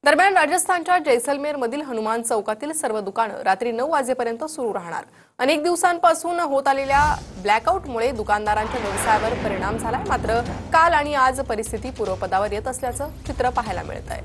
दरम्यान राजस्थानच्या जैसलमेर मधील हनुमान चौकातील सर्व दुकानं रात्री 9 वाजेपर्यंत सुरू राहणार। अनेक दिवसांपासून होत आलेल्या ब्लॅकआउटमुळे दुकानदारांच्या व्यवसायावर परिणाम झालाय। मात्र काल आणि आज परिस्थिती पूर्वपदावर येत असल्याचं चित्र पाहायला मिळतंय।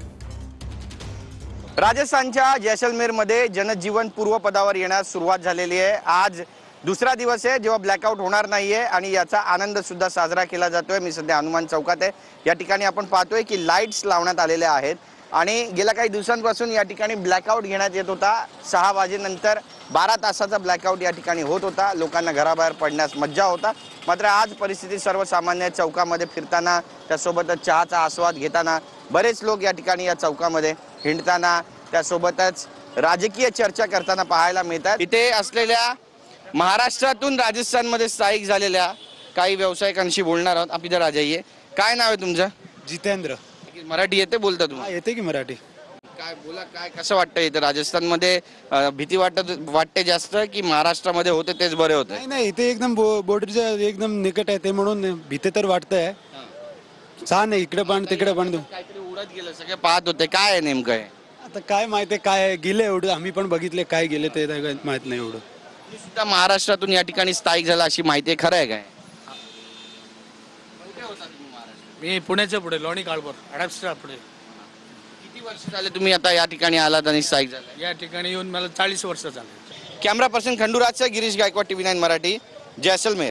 राजस्थानच्या जैसलमेरमध्ये जनजीवन पूर्वपदावर येण्यास सुरुवात झालेली आहे। आज दुसरा दिवस आहे जेव्हा ब्लॅकआउट होणार नाहीये आणि याचा आनंद सुद्धा साजरा केला जातोय। मी सध्या हनुमान चौकात आहे। या ठिकाणी आपण पाहतोय की लाईट्स लावण्यात आलेल्या आहेत आणि गेल्या काही दिवसांपासून या ठिकाणी ब्लॅकआउट घेण्यात येत होता। 6 वाजेनंतर 12 तासाचा ब्लॅकआउट या ठिकाणी होत होता। लोकांना घराबाहेर पडण्यास मज्जा होता। मात्र आज परिस्थिती सर्वसामान्य चौकामध्ये फिरताना त्यासोबतच चहाचा आस्वाद घेताना बरेच लोक या ठिकाणी या चौकामध्ये हिंडताना त्यासोबतच राजकीय चर्चा करताना पाहायला मिळतात। इथे असलेल्या महाराष्ट्रातून राजस्थानमध्ये स्थायिक झालेल्या काही व्यावसायिकांशी बोलणार आहोत। आप इधर आ जाइए। काय नाव आहे तुमचं? जितेंद्र। मराठी येते बोलता तुम्ही? येते की मराठी। काय बोला, काय कसं वाटतं इथे राजस्थानमध्ये? भीती वाटते जास्त की महाराष्ट्रामध्ये होते तेच बरे होते? नाही नाही, इथे एकदम बॉर्डरच्या एकदम निकट आहे ते म्हणून भीती तर वाटतंय। छान आहे, इकडे पण तिकडे पण। काहीतरी उडत गेलं, सगळे पाहत होते, काय आहे नेमकं आहे? आता काय माहिती काय गेले एवढं, आम्ही पण बघितले काय गेले ते माहित नाही एवढं। तुम्ही सुद्धा महाराष्ट्रातून या ठिकाणी स्थायिक झाला अशी माहिती आहे, खरं आहे काय? कुठे होता तुम्ही महाराष्ट्रात? मी पुण्याच्या पुढे लोणी काळभोर अडॅप्स्टर पुढे। किती वर्ष झाले तुम्ही आता या ठिकाणी आलात आणि स्थायिक झाला? या ठिकाणी येऊन मला 40 वर्ष झाले। कॅमेरा पर्सन खंडूराजचा गिरीश गायकवाड, TV9 मराठी, जैसलमेर।